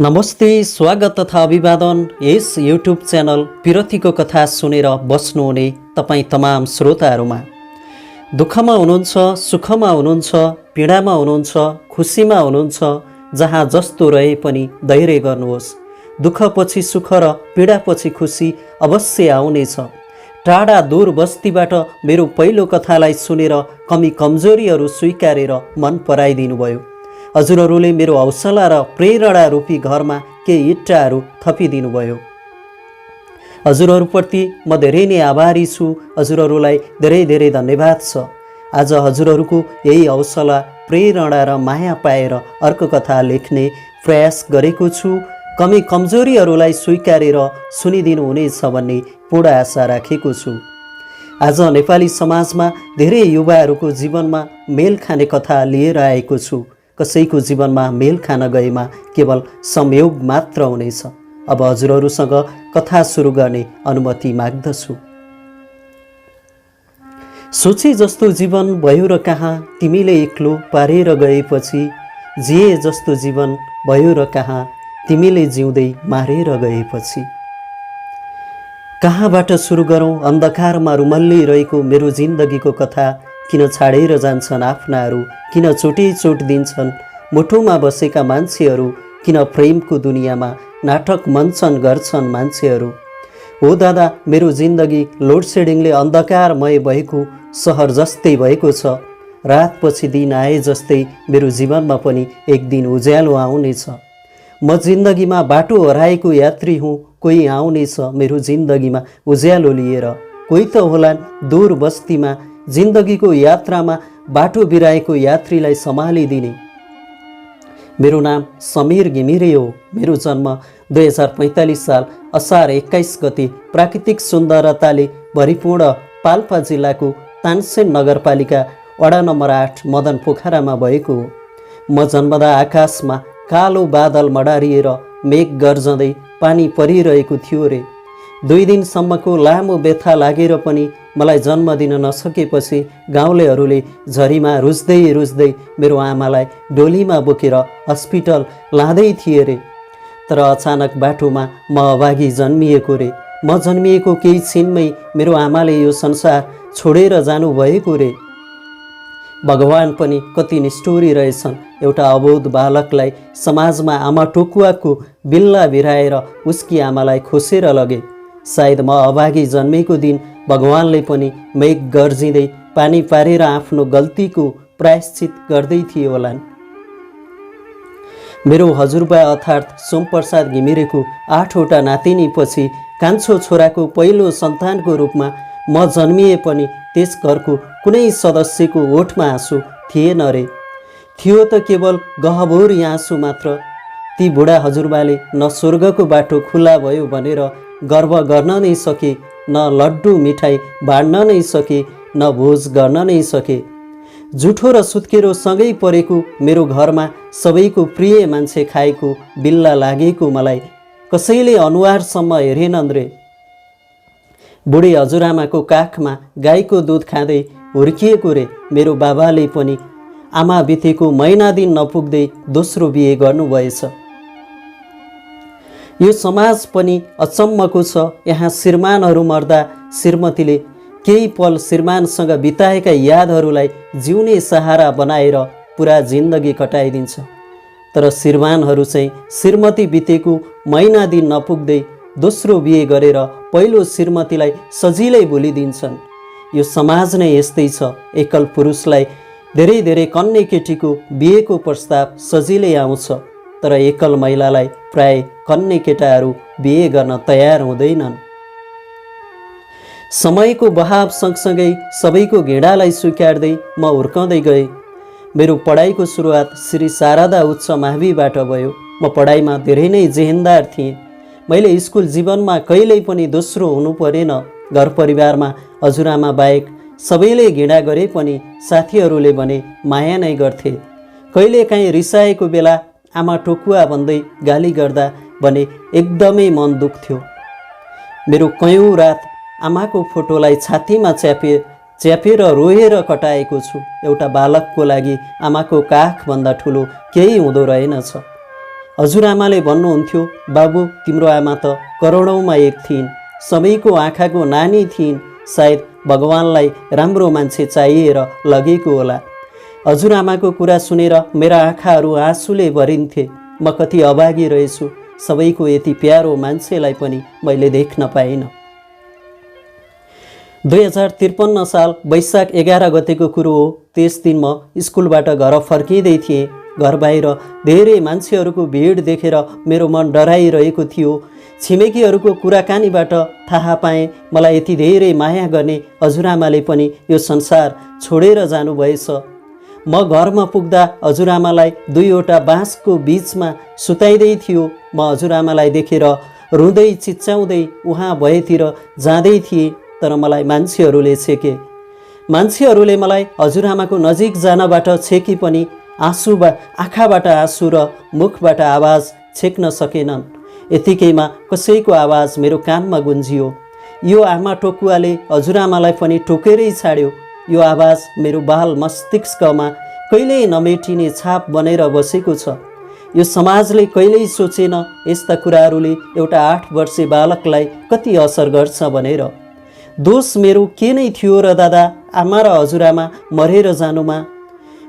नमस्ते, स्वागत तथा अभिवादन यस युट्युब च्यानल पिरतीको कथा सुनेर बस्नुहुने तपाईँ तमाम श्रोताहरूमा। दुःखमा हुनुहुन्छ, सुखमा हुनुहुन्छ, पीडामा हुनुहुन्छ, खुसीमा हुनुहुन्छ, जहाँ जस्तो रहे पनि धैर्य गर्नुहोस्। दुःखपछि सुख र पीडापछि खुसी अवश्य आउनेछ। टाढा दूर बस्तीबाट मेरो पहिलो कथालाई सुनेर कमी कमजोरीहरू स्वीकारेर मन पराइदिनु भयो। हजुरहरूले मेरो हौसला र प्रेरणा रूपी घरमा केही इट्टाहरू थपिदिनु भयो। हजुरहरूप्रति म धेरै नै आभारी छु। हजुरहरूलाई धेरै धेरै धन्यवाद छ। आज हजुरहरूको यही हौसला, प्रेरणा र माया पाएर अर्को कथा लेख्ने प्रयास गरेको छु। कमी कमजोरीहरूलाई स्वीकारेर सुनिदिनु हुनेछ भन्ने पूर्ण आशा राखेको छु। आज नेपाली समाजमा धेरै युवाहरूको जीवनमा मेल खाने कथा लिएर आएको छु। कसैको जीवनमा मेल खान गएमा केवल संयोग मात्र हुनेछ। अब हजुरहरूसँग कथा सुरु गर्ने अनुमति माग्दछु। सोचे जस्तो जीवन भयो र कहाँ तिमीले एक्लो पारेर गएपछि, जिए जस्तो जीवन भयो र कहाँ तिमीले जिउँदै मारेर गएपछि। कहाँबाट सुरु गरौँ अन्धकारमा रुमल्लिरहेको मेरो जिन्दगीको कथा। किन छाडेर जान्छन् आफ्नाहरू, किन चोटै चोट दिन्छन् मुटुमा बसेका मान्छेहरू, किन प्रेमको दुनियाँमा नाटक मञ्चन गर्छन् मान्छेहरू। हो दादा, मेरो जिन्दगी लोडसेडिङले अन्धकारमय भएको सहर जस्तै भएको छ। रातपछि दिन आए जस्तै मेरो जीवनमा पनि एक दिन उज्यालो आउनेछ। म जिन्दगीमा बाटो हराएको यात्री हुँ। कोही आउनेछ मेरो जिन्दगीमा उज्यालो लिएर। कोही त होलान् दूर बस्तीमा जिन्दगीको यात्रामा बाटो बिराएको यात्रीलाई सम्हालिदिने। मेरो नाम समीर घिमिरे हो। मेरो जन्म 2045 साल असार 21 गते प्राकृतिक सुन्दरताले भरिपूर्ण पाल्पा जिल्लाको तानसेन नगरपालिका वडा नम्बर 8 मदन पोखरामा भएको हो। म जन्मदा आकाशमा कालो बादल मडारिएर मेघ गर्जँदै पानी परिरहेको थियो रे। 2 दिनसम्मको लामो व्यथा लागेर पनि मलाई जन्म दिन नसकेपछि गाउँलेहरूले झरीमा रुच्दै रुच्दै मेरो आमालाई डोलीमा बोकेर हस्पिटल लाँदै थिए रे। तर अचानक बाटोमा म अभागी जन्मिएको रे। म जन्मिएको केही छिनमै मेरो आमाले यो संसार छोडेर जानुभएको रे। भगवान पनि कति निष्ठुरी रहेछन्। एउटा अबोध बालकलाई समाजमा आमा टोकुवाको बिल्ला भिराएर उसकी आमालाई खोसेर लगे। सायद म अभागी जन्मेको दिन भगवानले पनि मेघ गर्जिँदै पानी पारेर आफ्नो गल्तीको प्रायश्चित गर्दै थिए होलान्। मेरो हजुरबा अर्थात् सोमप्रसाद घिमिरेको 8वटा नातिनीपछि कान्छो छोराको पहिलो सन्तानको रूपमा म जन्मिए पनि त्यस घरको कुनै सदस्यको ओठमा आँसु थिएन रे। थियो त केवल गहभोरी आँसु मात्र। ती बुढा हजुरबाले न स्वर्गको बाटो खुल्ला भयो भनेर गर्व गर्न नै सके, न लड्डु मिठाई बाँड्न नै सके, न भोज गर्न नै सके। जुठो र सुत्केरो सँगै परेको मेरो घरमा सबैको प्रिय मान्छे खाएको बिल्ला लागेको मलाई कसैले अनुहारसम्म हेरेनन् रे। बुढी हजुरआमाको काखमा गाईको दुध खाँदै हुर्किएको रे। मेरो बाबाले पनि आमा बितेको महिना दिन नपुग्दै दोस्रो बिहे गर्नुभएछ। यो समाज पनि अचम्मको छ। यहाँ श्रीमानहरू मर्दा श्रीमतीले केही पल श्रीमानसँग बिताएका यादहरूलाई जिउने सहारा बनाएर पुरा जिन्दगी कटाइदिन्छ। तर श्रीमानहरू चाहिँ श्रीमती बितेको महिना दिन नपुग्दै दोस्रो बिहे गरेर पहिलो श्रीमतीलाई सजिलै भुलिदिन्छन्। यो समाज नै यस्तै छ। एकल पुरुषलाई धेरै धेरै कन्ने केटीको बिहेको प्रस्ताव सजिलै आउँछ, तर एकल महिलालाई प्राय कन्ने केटाहरू बिहे गर्न तयार हुँदैनन्। समयको बहाव सँगसँगै सबैको घृणालाई स्वीकार्दै म हुर्काउँदै गएँ। मेरो पढाइको सुरुवात श्री शारदा उच्च माविबाट भयो। म पढाइमा धेरै नै जेहेन्दार थिएँ। मैले स्कुल जीवनमा कहिल्यै पनि दोस्रो हुनु परेन। घर परिवारमा हजुरआमा बाहेक सबैले घृणा गरे पनि साथीहरूले भने माया नै गर्थे। कहिलेकाहीँ रिसाएको बेला आमा टोकुवा भन्दै गाली गर्दा भने एकदमै मन दुख्थ्यो। मेरो कयौँ रात आमाको फोटोलाई छातीमा च्यापेर रोएर कटाएको छु। एउटा बालकको लागि आमाको काखभन्दा ठुलो केही हुँदो रहेनछ। हजुरआमाले भन्नुहुन्थ्यो, बाबु तिम्रो आमा त करोडौँमा एक थिइन्, सबैको आँखाको नानी थिइन्, सायद भगवानलाई राम्रो मान्छे चाहिएर लगेको होला। हजुरआमाको कुरा सुनेर मेरा आँखाहरू आँसुले भरिन्थे। म कति अभागी रहेछु, सबैको यति प्यारो मान्छेलाई पनि मैले देख्न पाइनँ। 2053 साल वैशाख 11 गतेको कुरो हो। त्यस दिन म स्कुलबाट घर फर्किँदै थिएँ। घर बाहिर धेरै मान्छेहरूको भिड देखेर मेरो मन डराइरहेको थियो। छिमेकीहरूको कुराकानीबाट थाहा पाएँ मलाई यति धेरै माया गर्ने हजुरआमाले पनि यो संसार छोडेर जानुभएछ। म घरमा पुग्दा हजुरआमालाई 2वटा बाँसको बीचमा सुताइदै थियो। म हजुरआमालाई देखेर रुँदै चिच्याउँदै उहाँ भएतिर जाँदै थिएँ, तर मलाई मान्छेहरूले छेके। मान्छेहरूले मलाई हजुरआमाको नजिक जानबाट छेकी पनि आँखाबाट आँसु र मुखबाट आवाज छेक्न सकेनन्। यतिकैमा कसैको आवाज मेरो कानमा गुन्जियो। यो आमा टोकुवाले हजुरआमालाई पनि टोकेरै छाड्यो। यो आवाज मेरो बाल मस्तिष्कमा कहिल्यै नमेटिने छाप बनेर बसेको छ। यो समाजले कहिल्यै सोचेन यस्ता कुराहरूले एउटा 8 वर्षे बालकलाई कति असर गर्छ भनेर। दोष मेरो के नै थियो र दादा, आमा र हजुरआमा मरेर जानुमा?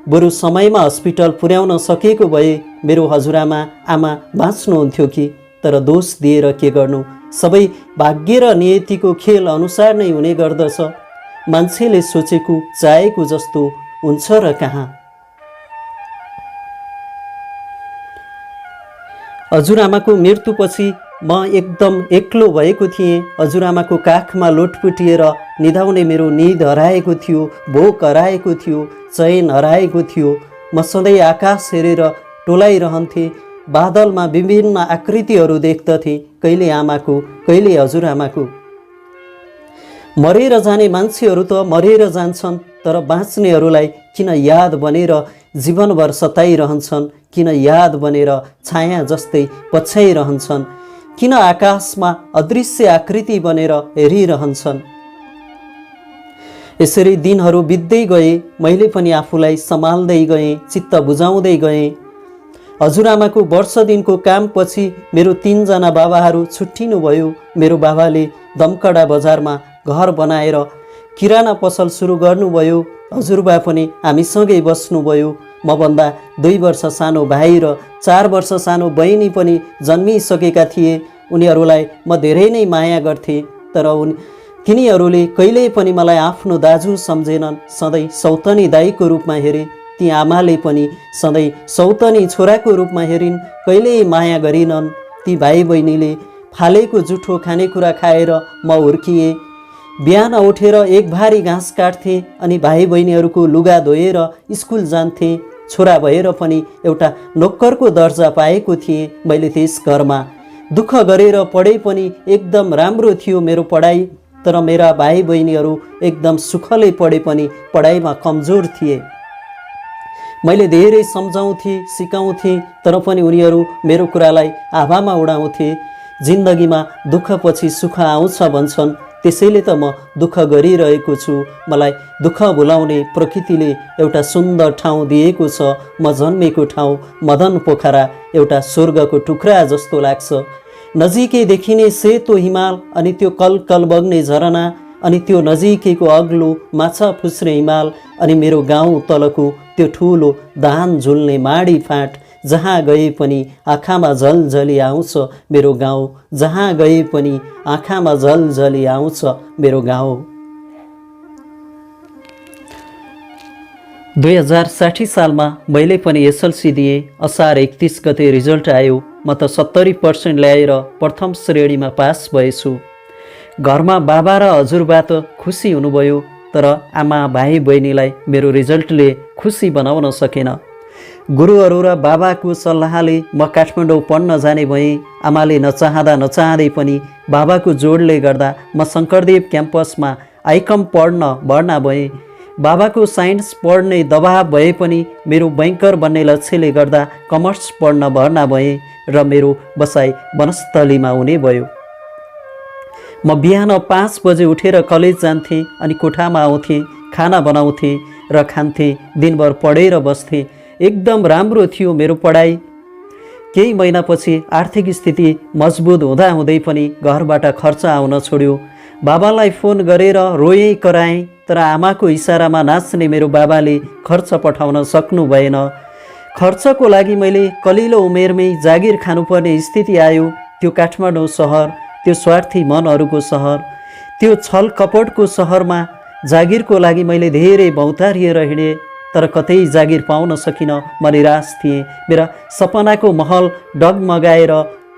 बरु समयमा हस्पिटल पुर्याउन सकेको भए मेरो हजुरआमा आमा बाँच्नुहुन्थ्यो कि। तर दोष दिएर के गर्नु, सबै भाग्य र नियतिको खेल अनुसार नै हुने गर्दछ। मान्छेले सोचेको चाहेको जस्तो हुन्छ र कहाँ। हजुरआमाको मृत्युपछि म एकदम एक्लो भएको थिएँ। हजुरआमाको काखमा लोटपुटिएर निदाउने मेरो निद हराएको थियो, भोक हराएको थियो, चैन हराएको थियो। म सधैँ आकाश हेरेर टोलाइरहन्थेँ। बादलमा विभिन्न आकृतिहरू देख्दथेँ, कहिले आमाको, कहिले हजुरआमाको। मरेर जाने मान्छेहरू त मरेर जान्छन्, तर बाँच्नेहरूलाई किन याद बनेर जीवनभर सताइरहन्छन्? किन याद बनेर छाया जस्तै पछ्याइरहन्छन्? किन आकाशमा अदृश्य आकृति बनेर हेरिरहन्छन्? यसरी दिनहरू बित्दै गए। मैले पनि आफूलाई सम्हाल्दै गएँ, चित्त बुझाउँदै गएँ। हजुरआमाको वर्ष दिनको कामपछि मेरो 3 जना बाबाहरू छुट्टिनुभयो। मेरो बाबाले दमकडा बजारमा घर बनाएर किराना पसल सुरु गर्नुभयो। हजुरबा पनि हामीसँगै बस्नुभयो। मभन्दा 2 वर्ष सानो भाइ र 4 वर्ष सानो बहिनी पनि जन्मिसकेका थिए। उनीहरूलाई म धेरै नै माया गर्थेँ, तर तिनीहरूले कहिल्यै पनि मलाई आफ्नो दाजु सम्झेनन्। सधैँ सौतनी दाईको रूपमा हेरे। ती आमाले पनि सधैँ सौतनी छोराको रूपमा हेरिन्, कहिल्यै माया गरिनन्। ती भाइ बहिनीले फालेको जुठो खानेकुरा खाएर म हुर्किएँ। बिहान उठेर एक भारी घाँस काट्थेँ, अनि भाइ बहिनीहरूको लुगा धोएर स्कुल जान्थेँ। छोरा भएर पनि एउटा नोकरको दर्जा पाएको थिएँ मैले त्यस घरमा। दुःख गरेर पढे पनि एकदम राम्रो थियो मेरो पढाइ, तर मेरा भाइ बहिनीहरू एकदम सुखले पढे पनि पढाइमा कमजोर थिए। मैले धेरै सम्झाउँथेँ, सिकाउँथेँ, तर पनि उनीहरू मेरो कुरालाई हावामा उडाउँथे। जिन्दगीमा दुःखपछि सुख आउँछ भन्छन्, त्यसैले त म दुःख गरिरहेको छु। मलाई दुःख भुलाउने प्रकृतिले एउटा सुन्दर ठाउँ दिएको छ। म जन्मेको ठाउँ मदन पोखरा एउटा स्वर्गको टुक्रा जस्तो लाग्छ। नजिकै देखिने सेतो हिमाल, अनि त्यो कलकल बग्ने झरना, अनि त्यो नजिकैको अग्लो माछा फुस्रे हिमाल, अनि मेरो गाउँ तलको त्यो ठुलो धान झुल्ने माडी फाँट। जहाँ गए पनि आँखामा झलझली आउँछ मेरो गाउँ। जहाँ गए पनि आँखामा झलझली आउँछ मेरो गाउँ। 2060 सालमा मैले पनि एसएलसी दिएँ। असार 31 गते रिजल्ट आयो। म त 70% ल्याएर प्रथम श्रेणीमा पास भएछु। घरमा बाबा र हजुरबा त खुसी हुनुभयो, तर आमा भाइ बहिनीलाई मेरो रिजल्टले खुसी बनाउन सकेन। गुरुहरू र बाबाको सल्लाहले म काठमाडौँ पढ्न जाने भएँ। आमाले नचाहँदा नचाहँदै पनि बाबाको जोडले गर्दा म शङ्करदेव क्याम्पसमा आइकम पढ्न भर्ना भएँ। बाबाको साइन्स पढ्ने दबाब भए पनि मेरो बैंकर बन्ने लक्ष्यले गर्दा कमर्स पढ्न भर्ना भएँ र मेरो बसाइ वनस्थलीमा हुने भयो। म बिहान 5 बजे उठेर कलेज जान्थेँ, अनि कोठामा आउँथेँ, खाना बनाउँथेँ र खान्थेँ। दिनभर पढेर बस्थेँ। एकदम राम्रो थियो मेरो पढाइ। केही महिनापछि आर्थिक स्थिति मजबुत हुँदाहुँदै पनि घरबाट खर्च आउन छोड्यो। बाबालाई फोन गरेर रोएँ कराएँ, तर आमाको इसारामा नाच्ने मेरो बाबाले खर्च पठाउन सक्नु भएन। खर्चको लागि मैले कलिलो उमेरमै जागिर खानुपर्ने स्थिति आयो। त्यो काठमाडौँ सहर, त्यो स्वार्थी मनहरूको सहर, त्यो छल कपटको सहरमा जागिरको लागि मैले धेरै भौतारिएर हिँडेँ, तर कतै जागिर पाउन सकिनँ। म निराश थिएँ। मेरा सपनाको महल डगमगाएर,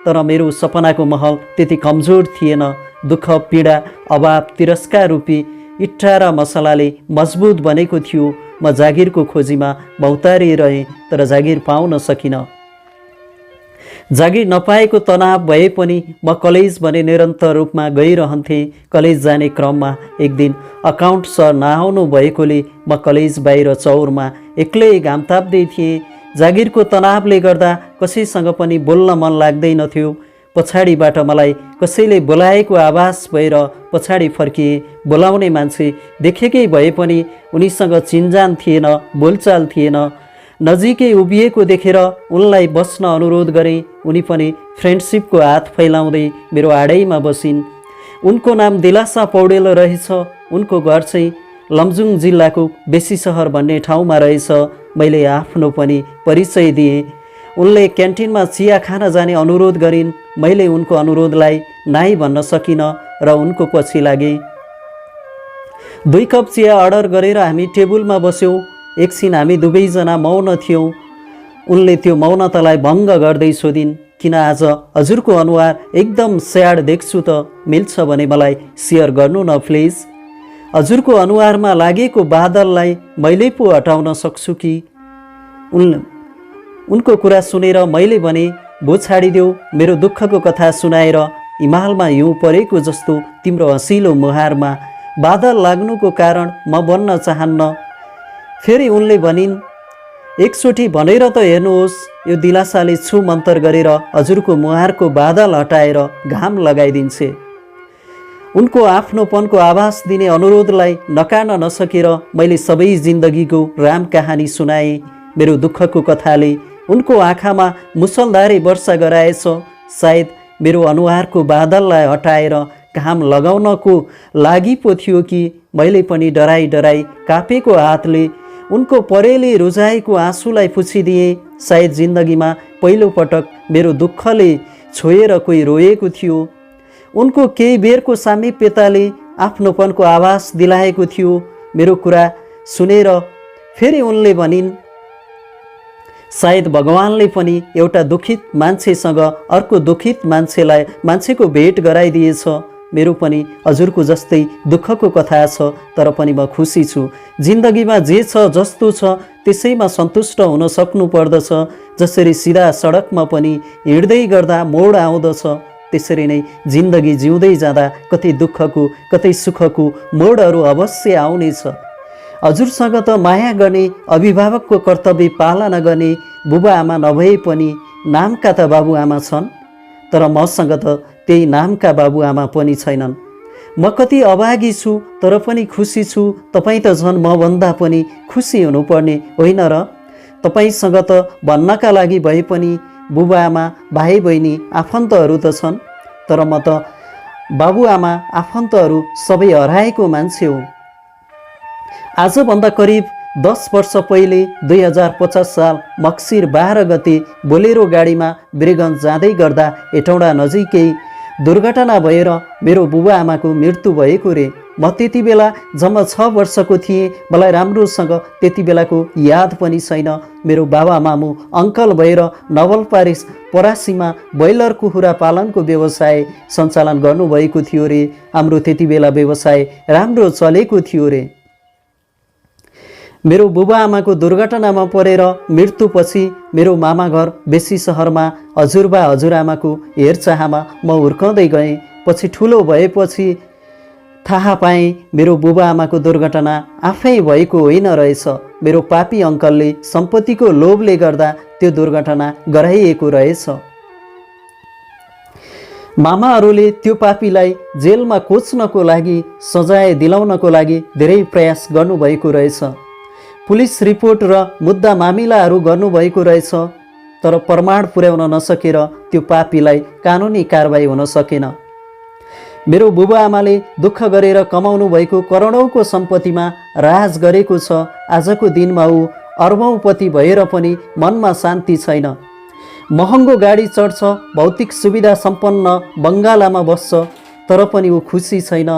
तर मेरो सपनाको महल त्यति कमजोर थिएन। दुःख, पीडा, अभाव, तिरस्कार रूपी इट्टा र मसलाले मजबुत बनेको थियो। म जागिरको खोजीमा भौतारिरहेँ, तर जागिर पाउन सकिनँ। जागिर नपाएको तनाव भए पनि म कलेज भने निरन्तर रूपमा गइरहन्थेँ। कलेज जाने क्रममा एक दिन अकाउन्ट सर नआउनु भएकोले म कलेज बाहिर चौरमा एक्लै घाम ताप्दै थिएँ। जागिरको तनावले गर्दा कसैसँग पनि बोल्न मन लाग्दैनथ्यो। पछाडिबाट मलाई कसैले बोलाएको आभास भएर पछाडि फर्किएँ। बोलाउने मान्छे देखेकै भए पनि उनीसँग चिनजान थिएन, बोलचाल थिएन। नजिकै उभिएको देखेर उनलाई बस्न अनुरोध गरेँ। उनी पनि फ्रेन्डसिपको हात फैलाउँदै मेरो आडैमा बसिन्। उनको नाम दिलासा पौडेल रहेछ। उनको घर चाहिँ लमजुङ जिल्लाको बेसी सहर भन्ने ठाउँमा रहेछ। मैले आफ्नो पनि परिचय दिएँ। उनले क्यान्टिनमा चिया खान जाने अनुरोध गरिन्। मैले उनको अनुरोधलाई नाइ भन्न सकिनँ र उनको पछि लागेँ। 2 कप चिया अर्डर गरेर हामी टेबुलमा बस्यौँ। एकछिन हामी दुवैजना मौन थियौँ। उनले त्यो मौनतालाई भङ्ग गर्दै सोधिन्, किन आज हजुरको अनुहार एकदम स्याड देख्छु त? मिल्छ भने मलाई सेयर गर्नु न प्लिज। हजुरको अनुहारमा लागेको बादललाई मैले पो हटाउन सक्छु कि? उनको कुरा सुनेर मैले भने, भो छाडिदेऊ। मेरो दुःखको कथा सुनाएर हिमालमा हिउँ परेको जस्तो तिम्रो हँसिलो मुहारमा बादल लाग्नुको कारण म बन्न चाहन्न। फेरि उनले भनिन्, एकचोटि भनेर त हेर्नुहोस्, यो दिलासाले छु मन्तर गरेर हजुरको मुहारको बादल हटाएर घाम लगाइदिन्छे। उनको आफ्नोपनको आभास दिने अनुरोधलाई नकार्न नसकेर मैले सबै जिन्दगीको राम कहानी सुनाएँ। मेरो दुःखको कथाले उनको आँखामा मुसलधारे वर्षा गराएछ। सायद मेरो अनुहारको बादललाई हटाएर घाम लगाउनको लागि पो थियो कि मैले पनि डराई डराई कापेको हातले उनको परेले रुझाएको आँसुलाई पुछिदिएँ। सायद जिन्दगीमा पहिलोपटक मेरो दुःखले छोएर कोही रोएको थियो। उनको केही बेरको सामिप्यताले आफ्नोपनको आभास दिलाएको थियो। मेरो कुरा सुनेर फेरि उनले भनिन्, सायद भगवानले पनि एउटा दुखित मान्छेसँग अर्को दुखित मान्छेको भेट गराइदिएछ। मेरो पनि हजुरको जस्तै दुःखको कथा छ, तर पनि म खुसी छु। जिन्दगीमा जे छ जस्तो छ त्यसैमा सन्तुष्ट हुन सक्नु पर्दछ। जसरी सिधा सडकमा पनि हिँड्दै गर्दा मोड आउँदछ, त्यसरी नै जिन्दगी जिउँदै जाँदा कतै दुःखको कतै सुखको मोडहरू अवश्य आउनेछ। हजुरसँग त माया गर्ने, अभिभावकको कर्तव्य पालना गर्ने बुबा आमा नभए पनि नामका त बाबुआमा छन्, तर मसँग त त्यही नामका बाबुआमा पनि छैनन्। म कति अभागी छु, तर पनि खुसी छु। तपाईँ त झन् मभन्दा पनि खुसी हुनुपर्ने होइन र? तपाईँसँग त भन्नका लागि भए पनि बुबाआमा, भाइ बहिनी, आफन्तहरू त छन्, तर म त बाबुआमा आफन्तहरू सबै हराएको मान्छे हो। आजभन्दा करिब 10 वर्ष पहिले 2050 साल मक्सिर 12 गते बोलेरो गाडीमा वीरगञ्ज जाँदै गर्दा हेटौँडा नजिकै दुर्घटना भएर मेरो बुबा आमाको मृत्यु भएको रे। म त्यति बेला जम्मा 6 वर्षको थिएँ। मलाई राम्रोसँग त्यति बेलाको याद पनि छैन। मेरो बाबा मामु अङ्कल भएर नवलपारिस परासीमा ब्रोइलर कुखुरा पालनको व्यवसाय सञ्चालन गर्नुभएको थियो रे। हाम्रो त्यति बेला व्यवसाय राम्रो चलेको थियो रे। मेरो बुबा आमाको दुर्घटनामा परेर मृत्युपछि मेरो मामा घर बेसी सहरमा हजुरबा हजुरआमाको हेरचाहमा म हुर्कँदै गएँ। पछि ठुलो भएपछि थाहा पाएँ मेरो बुबा आमाको दुर्घटना आफै भएको होइन रहेछ। मेरो पापी अङ्कलले सम्पत्तिको लोभले गर्दा त्यो दुर्घटना गराइएको रहेछ। मामाहरूले त्यो पापीलाई जेलमा कोच्नको लागि, सजाय दिलाउनको लागि धेरै प्रयास गर्नुभएको रहेछ। पुलिस रिपोर्ट र मुद्दा मामिलाहरू गर्नुभएको रहेछ। तर प्रमाण पुर्याउन नसकेर त्यो पापीलाई कानुनी कारबाही हुन सकेन। मेरो बुबाआमाले दुःख गरेर कमाउनु भएको करोडौँको सम्पत्तिमा राज गरेको छ। आजको दिनमा ऊ अर्बौँपति भएर पनि मनमा शान्ति छैन। महँगो गाडी चढ्छ, भौतिक सुविधा सम्पन्न बङ्गालामा बस्छ, तर पनि ऊ खुसी छैन।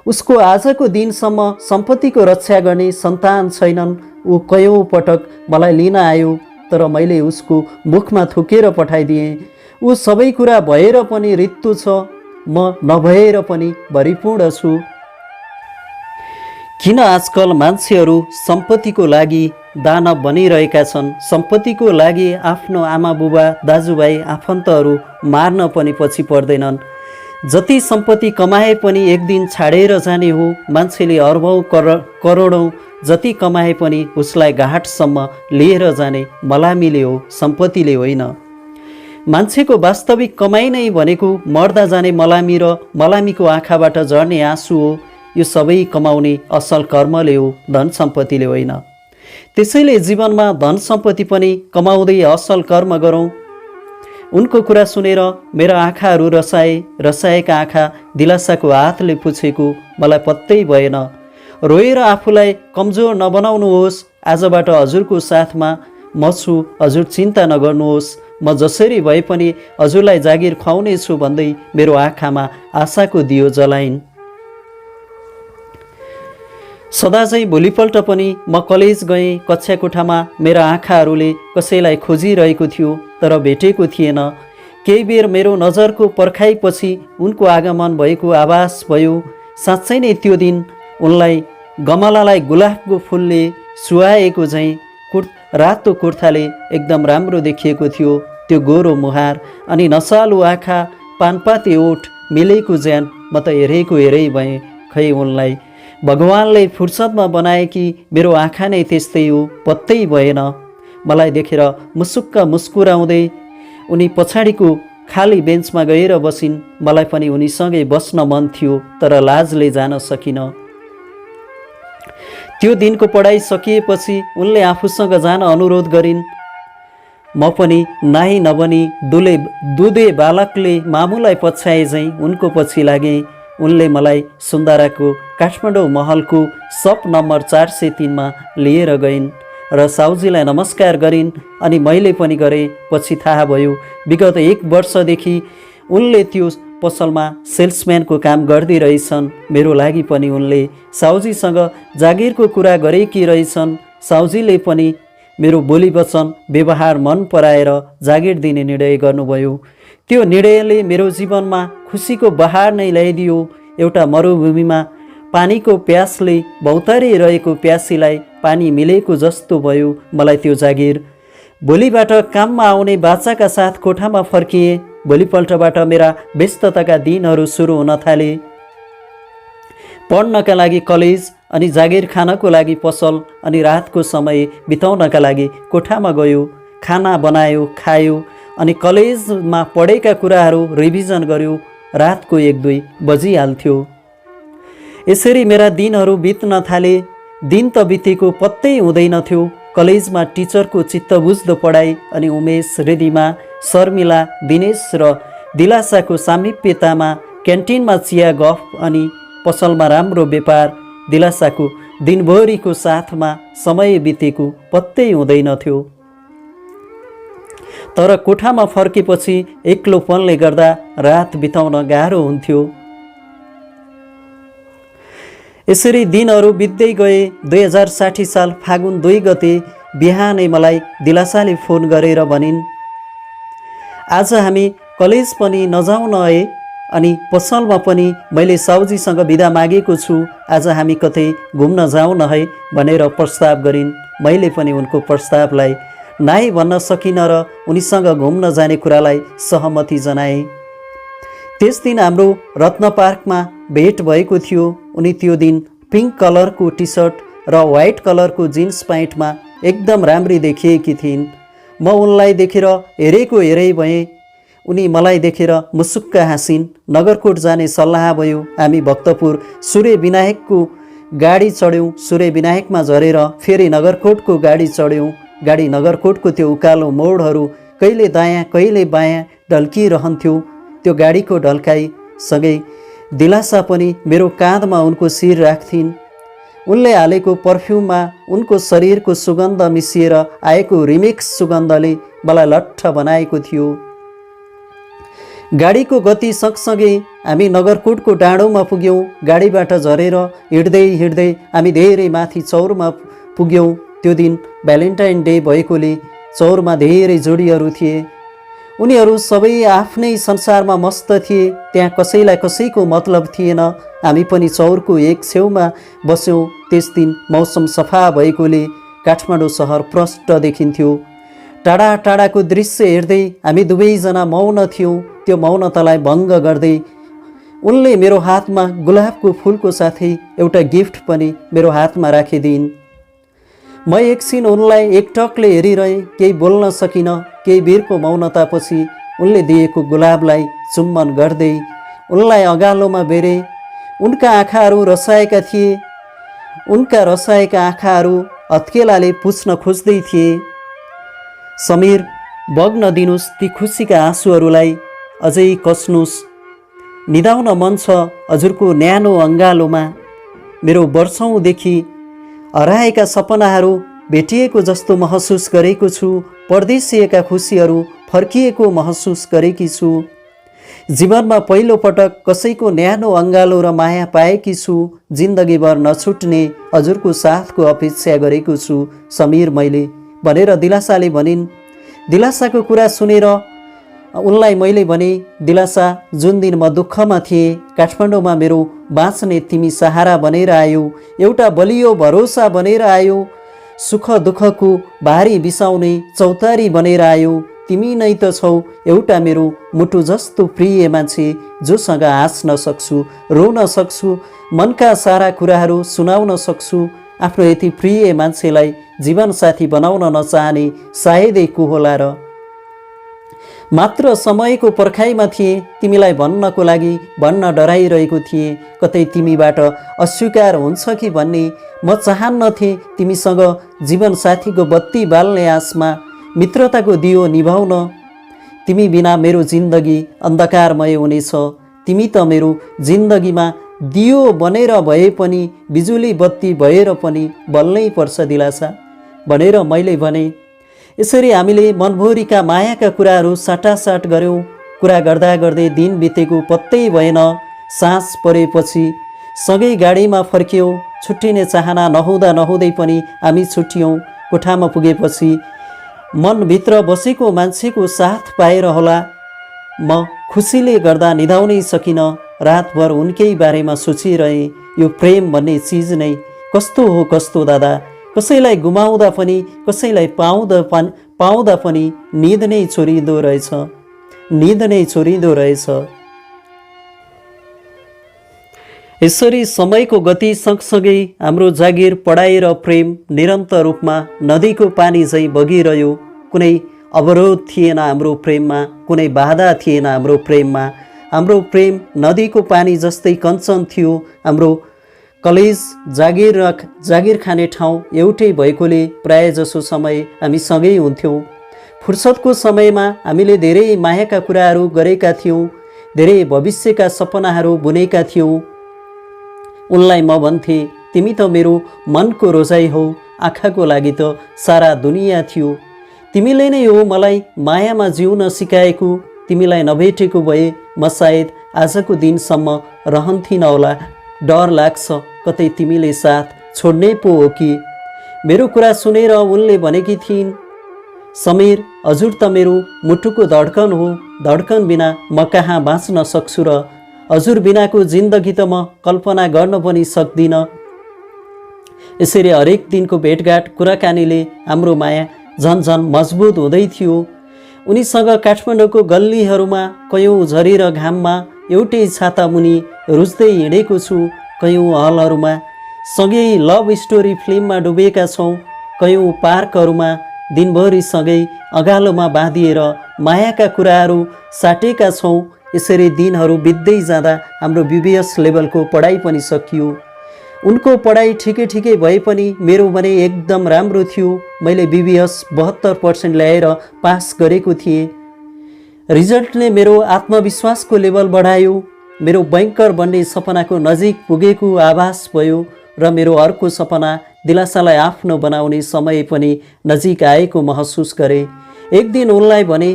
उसको आजको दिनसम्म सम्पत्तिको रक्षा गर्ने सन्तान छैनन्। ऊ कयौँ पटक मलाई लिन आयो, तर मैले उसको मुखमा थुकेर पठाइदिएँ। ऊ सबै कुरा भएर पनि ऋतु छ, म नभएर पनि भरिपूर्ण छु। किन आजकल मान्छेहरू सम्पत्तिको लागि दानव बनिरहेका छन्? सम्पत्तिको लागि आफ्नो आमा बुबा दाजुभाइ आफन्तहरू मार्न पनि पछि पर्दैनन्। जति सम्पत्ति कमाए पनि एक दिन छाडेर जाने हो। मान्छेले अर्बौँ करोडौँ जति कमाए पनि उसलाई घाटसम्म लिएर जाने मलामीले हो, सम्पत्तिले होइन। मान्छेको वास्तविक कमाइ नै भनेको मर्दा जाने मलामी र मलामीको आँखाबाट झर्ने आँसु हो। यो सबै कमाउने असल कर्मले हो, धन सम्पत्तिले होइन। त्यसैले जीवनमा धन सम्पत्ति पनि कमाउँदै असल कर्म गरौँ। उनको कुरा सुनेर मेरा आँखाहरू रसाएका आँखा दिलासाको हातले पुछेको मलाई पत्तै भएन। रोएर आफूलाई कमजोर नबनाउनुहोस्। आजबाट हजुरको साथमा म छु, हजुर चिन्ता नगर्नुहोस्। म जसरी भए पनि हजुरलाई जागिर खुवाउने छु भन्दै मेरो आँखामा आशाको दियो जलाइन्। सदाझैँ भोलिपल्ट पनि म कलेज गएँ। कक्षा कोठामा मेरा आँखाहरूले कसैलाई खोजिरहेको थियो, तर भेटेको थिएन। केही बेर मेरो नजरको पर्खाइपछि उनको आगमन भएको आभास भयो। साँच्चै नै त्यो दिन उनलाई गमलालाई गुलाबको फुलले सुहाएको झैँ रातो कुर्ताले एकदम राम्रो देखिएको थियो। त्यो गोरो मुहार अनि नसालु आँखा, पानपाते ओठ मिलेको ज्यान म त हेरै भएँ। खै उनलाई भगवानले फुर्सदमा बनाए कि मेरो आँखा नै त्यस्तै हो, पत्तै भएन। मलाई देखेर मुसुक्क मुस्कुराउँदै उनी पछाडिको खाली बेन्चमा गएर बसिन्। मलाई पनि उनीसँगै बस्न मन थियो, तर लाजले जान सकिनँ। त्यो दिनको पढाइ सकिएपछि उनले आफूसँग जान अनुरोध गरिन्। म पनि नाहि नबनी दुधे बालकले मामुलाई पछ्याए झैँ उनको पछि लागेँ। उनले मलाई सुन्दराको काठमाडौँ महलको सप नम्बर 403मा लिएर गइन् र साउजीलाई नमस्कार गरिन् अनि मैले पनि गरेँ। पछि थाहा भयो विगत 1 वर्षदेखि उनले त्यो पसलमा सेल्सम्यानको काम गर्दै रहेछन्। मेरो लागि पनि उनले साउजीसँग जागिरको कुरा गरेकी रहेछन्। साउजीले पनि मेरो बोली वचन व्यवहार मन पराएर जागिर दिने निर्णय गर्नुभयो। त्यो निर्णयले मेरो जीवनमा खुसीको बहार नै ल्याइदियो। एउटा मरुभूमिमा पानीको प्यासले भौतारिरहेको प्यासीलाई पानी मिलेको जस्तो भयो मलाई त्यो जागिर। भोलिबाट काममा आउने बाचाका साथ कोठामा फर्किएँ। भोलिपल्टबाट मेरा व्यस्तताका दिनहरू सुरु हुन थाले। पढ्नका लागि कलेज अनि जागिर खानको लागि पसल अनि रातको समय बिताउनका लागि कोठामा गयो। खाना बनायो, खायो अनि कलेजमा पढेका कुराहरू रिभिजन गर्यो। रातको 1-2 बजिहाल्थ्यो। यसरी मेरा दिनहरू बित्न थाले। दिन त बितेको पत्तै हुँदैनथ्यो। कलेजमा टिचरको चित्तबुझ्दो पढाइ अनि उमेश, रिदिमा, शर्मिला, दिनेश र दिलासाको सामिप्यतामा क्यान्टिनमा चिया गफ अनि पसलमा राम्रो व्यापार, दिलासाको दिनभरिको साथमा समय बितेको पत्तै हुँदैनथ्यो। तर कोठामा फर्केपछि एक्लोपनले गर्दा रात बिताउन गाह्रो हुन्थ्यो। यसरी दिनहरू बित्दै गए। 2060 साल फागुन 2 गते बिहानै मलाई दिलासाले फोन गरेर भनिन्, आज हामी कलेज पनि नजाउँ न है, अनि पसलमा पनि मैले साउजीसँग बिदा मागेको छु। आज हामी कतै घुम्न जाउँ न है भनेर प्रस्ताव गरिन्। मैले पनि उनको प्रस्तावलाई नाइ भन्न सकिनँ र उनीसँग घुम्न जाने कुरालाई सहमति जनाएँ। त्यस दिन हाम्रो रत्न पार्कमा भेट भएको थियो। उनी त्यो दिन पिङ्क कलरको टी सर्ट र व्हाइट कलरको जिन्स प्यान्टमा एकदम राम्री देखिएकी थिइन्। म उनलाई देखेर हेरै भएँ। उनी मलाई देखेर मुसुक्क हाँसिन्। नगरकोट जाने सल्लाह भयो। हामी भक्तपुर सूर्य विनायकको गाडी चढ्यौँ। सूर्य विनायकमा झरेर फेरि नगरकोटको गाडी चढ्यौँ। गाडी नगरकोटको त्यो उकालो मोडहरू कहिले दायाँ कहिले बायाँ ढल्किरहन्थ्यो। त्यो गाडीको ढल्काइसँगै दिलासा पनि मेरो काँधमा उनको शिर राख्थिन्। उनले हालेको पर्फ्युममा उनको शरीरको सुगन्ध मिसिएर आएको रिमिक्स सुगन्धले मलाई लट्ठ बनाएको थियो। गाडीको गति सँगसँगै हामी नगरकोटको डाँडोमा पुग्यौँ। गाडीबाट झरेर हिँड्दै हिँड्दै हामी धेरै माथि चौरमा पुग्यौँ। त्यो दिन भ्यालेन्टाइन डे भएकोले चौरमा धेरै जोडीहरू थिए। उनीहरू सबै आफ्नै संसारमा मस्त थिए। त्यहाँ कसैलाई कसैको मतलब थिएन। हामी पनि चौरको एक छेउमा बस्यौँ। त्यस दिन मौसम सफा भएकोले काठमाडौँ सहर प्रष्ट देखिन्थ्यो। टाढा टाढाको दृश्य हेर्दै हामी दुवैजना मौन थियौँ। त्यो मौनतालाई भङ्ग गर्दै उनले मेरो हातमा गुलाबको फुलको साथै एउटा गिफ्ट पनि मेरो हातमा राखिदिइन्। म एकछिन उनलाई एकटकले हेरिरहेँ, केही बोल्न सकिनँ। केही बेरको मौनतापछि उनले दिएको गुलाबलाई चुम्बन गर्दै उनलाई अँगालोमा बेरेँ। उनका आँखाहरू रसाएका थिए। उनका रसाएका आँखाहरू हत्केलाले पुछ्न खोज्दै थिए, समीर बग्न दिनुस् ती खुसीका आँसुहरूलाई, अझै कस्नुस्। निदाउन मन छ हजुरको न्यानो अँगालोमा। मेरो वर्षौँदेखि हराएका सपनाहरू भेटिएको जस्तो महसुस गरेको छु। परदेशिएका खुसीहरू फर्किएको महसुस गरेकी छु। जीवनमा पहिलोपटक कसैको न्यानो अँगालो र माया पाएकी छु। जिन्दगीभर नछुट्ने हजुरको साथको अपेक्षा गरेको छु समीर मैले, भनेर दिलासाले भनिन्। दिलासाको कुरा सुनेर उनलाई मैले भने, दिलासा जुन दिन म दुःखमा थिएँ, काठमाडौँमा मेरो बाँच्ने तिमी सहारा बनेर आयौ, एउटा बलियो भरोसा बनेर आयौ, सुख दुःखको भारी बिसाउने चौतारी बनेर आयौ। तिमी नै त छौ एउटा मेरो मुटु जस्तो प्रिय मान्छे, जोसँग हाँस्न सक्छु, रोन सक्छु, मनका सारा कुराहरू सुनाउन सक्छु। आफ्नो यति प्रिय मान्छेलाई जीवनसाथी बनाउन नचाहने सायदै को होला र। मात्र समयको पर्खाइमा थिएँ। तिमीलाई भन्नको लागि भन्न डराइरहेको थिएँ। कतै तिमीबाट अस्वीकार हुन्छ कि भन्ने म चाहन्नथेँ। तिमीसँग जीवनसाथीको बत्ती बाल्ने आशमा मित्रताको दियो निभाउन। तिमी बिना मेरो जिन्दगी अन्धकारमय हुनेछ। तिमी त मेरो जिन्दगीमा दियो बनेर भए पनि, बिजुली बत्ती भएर पनि बल्नै पर्छ दिलासा, भनेर मैले भने। यसरी हामीले मनभरिका मायाका कुराहरू साटासाट गऱ्यौँ। कुरा गर्दा गर्दै दिन बितेको पत्तै भएन। साँझ परेपछि सँगै गाडीमा फर्क्यौँ। छुट्टिने चाहना नहुँदा नहुँदै पनि हामी छुट्यौँ। कोठामा पुगेपछि मनभित्र बसेको मान्छेको साथ पाएर होला म खुसीले गर्दा निदाउनै सकिनँ। रातभर उनकै बारेमा सोचिरहेँ। यो प्रेम भन्ने चिज नै कस्तो हो कस्तो दादा। कसैलाई गुमाउँदा पनि, कसैलाई पाउँदा पनि निद नै छोडिँदो रहेछ, निद नै छोडिँदो रहेछ। यसरी समयको गति सँगसँगै हाम्रो जागिर, पढाइ र प्रेम निरन्तर रूपमा नदीको पानी झैँ बगिरह्यो। कुनै अवरोध थिएन हाम्रो प्रेममा, कुनै बाधा थिएन हाम्रो प्रेममा। हाम्रो प्रेम नदीको पानी जस्तै कञ्चन थियो। हाम्रो कलेज, जागिर खाने ठाउँ एउटै भएकोले प्रायःजसो समय हामी सँगै हुन्थ्यौँ। फुर्सदको समयमा हामीले धेरै मायाका कुराहरू गरेका थियौँ। धेरै भविष्यका सपनाहरू बुनेका थियौँ। उनलाई म भन्थेँ, तिमी त मेरो मनको रोजाइ हौ, आँखाको लागि त सारा दुनियाँ थियो। तिमीले नै हो मलाई मायामा जिउन सिकाएको। तिमीलाई नभेटेको भए म सायद आजको दिनसम्म रहन्थिनँ होला। डर लाग्छ कतै तिमीले साथ छोड्ने पो हो कि। मेरो कुरा सुनेर उनले भनेकी थिइन्, समीर हजुर त मेरो मुटुको धड्कन हो। धड्कन बिना म कहाँ बाँच्न सक्छु र। हजुर बिनाको जिन्दगी त म कल्पना गर्न पनि सक्दिनँ। यसरी हरेक दिनको भेटघाट, कुराकानीले हाम्रो माया झन्झन मजबुत हुँदै थियो। उनीसँग काठमाडौँको गल्लीहरूमा कयौँ झरी र घाममा एउटै छाता मुनि रुच्दै हिँडेको छु। कयौँ हलहरूमा सँगै लभ स्टोरी फिल्ममा डुबेका छौँ। कयौँ पार्कहरूमा दिनभरि सँगै अँगालोमा बाँधिएर मायाका कुराहरू साटेका छौँ। यसरी दिनहरू बित्दै जाँदा हाम्रो बीबीएस लेभलको पढाइ पनि सकियो। उनको पढाइ ठिकै ठिकै भए पनि मेरो भने एकदम राम्रो थियो। मैले BBS 72% ल्याएर पास गरेको थिएँ। रिजल्टले मेरो आत्मविश्वासको लेभल बढायो। मेरो बैंकर बन्ने सपनाको नजिक पुगेको आभास भयो र मेरो अर्को सपना दिलासालाई आफ्नो बनाउने समय पनि नजिक आएको महसुस गरेँ। एक दिन उनलाई भने,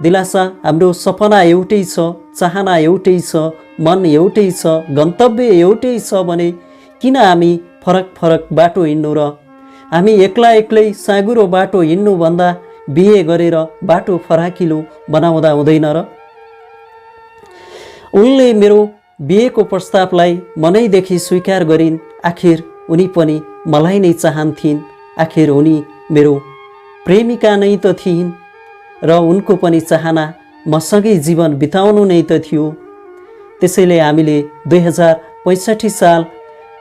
दिलासा, हाम्रो सपना एउटै छ, चाहना एउटै छ, मन एउटै छ, गन्तव्य एउटै छ भने किन हामी फरक फरक बाटो हिँड्नु र? हामी एक्लै एक्लै साँघुरो बाटो हिँड्नुभन्दा बिहे गरेर बाटो फराकिलो बनाउँदा हुँदैन र? उनले मेरो बिहेको प्रस्तावलाई मनैदेखि स्वीकार गरिन्। आखिर उनी पनि मलाई नै चाहन्थिन्। आखिर उनी मेरो प्रेमिका नै त थिइन् र उनको पनि चाहना मसँगै जीवन बिताउनु नै त थियो। त्यसैले हामीले 2065 साल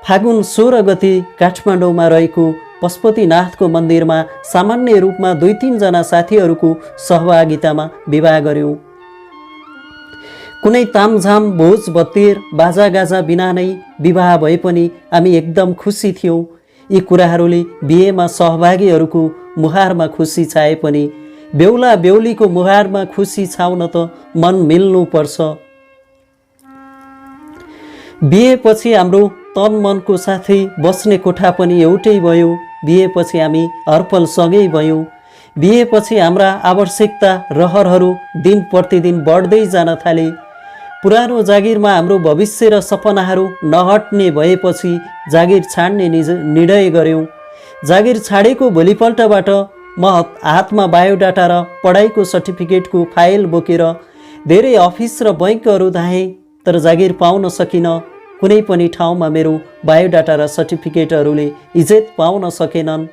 फागुन 16 गते काठमाडौँमा रहेको पशुपतिनाथको मन्दिरमा सामान्य रूपमा 2-3 जना साथीहरूको सहभागितामा विवाह गर्यौं। कुनै तामझाम भोज भत्तेर बाजागाजा बिना नै विवाह भए पनि हामी एकदम खुसी थियौं। यी कुराहरूले बिहेमा सहभागीहरूको मुहारमा खुसी छाए पनि बेहुला बेहुलीको मुहारमा खुसी छाउन त मन मिल्नु पर्छ। बिहेपछि हाम्रो तन मनको साथै बस्ने कोठा पनि एउटै भयो। बिहेपछि हामी हरपल सँगै भयौँ। बिहेपछि हाम्रा आवश्यकता रहरहरू दिन प्रतिदिन बढ्दै जान थाले। पुरानो जागिरमा हाम्रो भविष्य र सपनाहरू नहट्ने भएपछि जागिर छाड्ने निर्णय गर्यौँ। जागिर छाडेको भोलिपल्टबाट म हातमा बायोडाटा र पढाइको सर्टिफिकेटको फाइल बोकेर धेरै अफिस र बैंकहरू धाएँ, तर जागिर पाउन सकिनँ। कुनै पनि ठाउँमा मेरो बायोडाटा र सर्टिफिकेटहरूले इज्जत पाउन सकेनन्।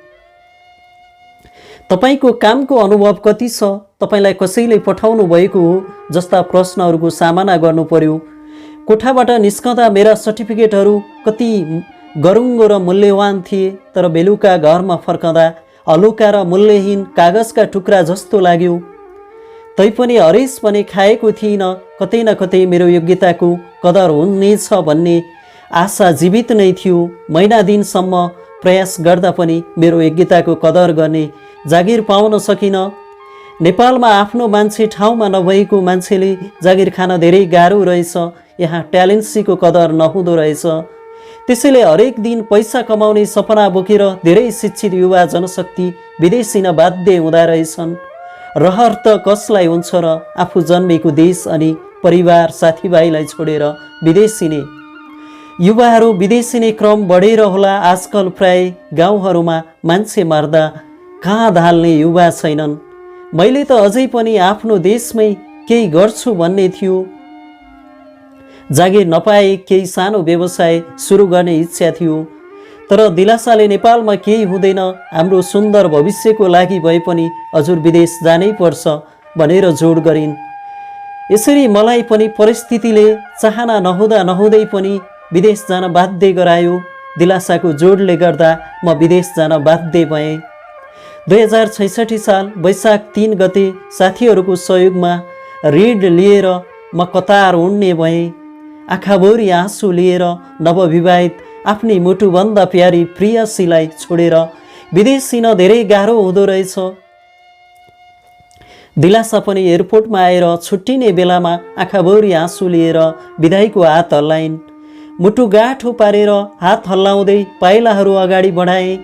तपाईको कामको अनुभव कति छ? तपाईलाई कसैले पठाउनु भएको हो जस्ता प्रश्नहरूको सामना गर्नु पर्यो। कोठाबाट निस्कँदा मेरा सर्टिफिकेटहरू कति गरुङ्गो र मूल्यवान थिए, तर बेलुका घरमा फर्कँदा हलुका र मूल्यहीन कागजका टुक्रा जस्तो लाग्यो। तैपनि हरेस पनि खाएको थिइनँ। कतै न कतै मेरो योग्यताको कदर हुनेछ भन्ने आशा जीवित नै थियो। महिना दिनसम्म प्रयास गर्दा पनि मेरो योग्यताको कदर गर्ने जागिर पाउन सकिनँ। नेपालमा आफ्नो मान्छे ठाउँमा नभएको मान्छेले जागिर खान धेरै गाह्रो रहेछ। यहाँ ट्यालेन्सीको कदर नहुँदो रहेछ। त्यसैले हरेक दिन पैसा कमाउने सपना बोकेर धेरै शिक्षित युवा जनशक्ति विदेश हिँड्न बाध्य हुँदा रहेछन्। रहर त कसलाई हुन्छ र? आफू जन्मेको देश अनि परिवार साथीभाइलाई छोडेर विदेश हिँड्ने युवाहरू विदेश हिँड्ने क्रम बढेर होला। आजकल प्राय गाउँहरूमा मान्छे मार्दा कहाँ धाल्ने युवा छैनन्। मैले त अझै पनि आफ्नो देशमै केही गर्छु भन्ने थियो। जागिर नपाए केही सानो व्यवसाय सुरु गर्ने इच्छा थियो, तर दिलासाले नेपालमा केही हुँदैन, हाम्रो सुन्दर भविष्यको लागि भए पनि हजुर विदेश जानै पर्छ भनेर जोड गरिन्। यसरी मलाई पनि परिस्थितिले चाहना नहुँदा नहुँदै पनि विदेश जान बाध्य गरायो। दिलासाको जोडले गर्दा म विदेश जान बाध्य भएँ। 2066 साल वैशाख 3 गते साथीहरूको सहयोगमा ऋण लिएर म कतार उड्ने भएँ। आँखाभरि आँसु लिएर नवविवाहित आफ्नी मुटुभन्दा प्यारी प्रियसीलाई छोडेर विदेश हिँड्न धेरै गाह्रो हुँदो रहेछ। दिलासा पनि एयरपोर्टमा आएर छुट्टिने बेलामा आँखाभरि आँसु लिएर विदाईको हात हल्लाइन्। मुटु गाँठो पारेर हात हल्लाउँदै पाइलाहरू अगाडि बढाए।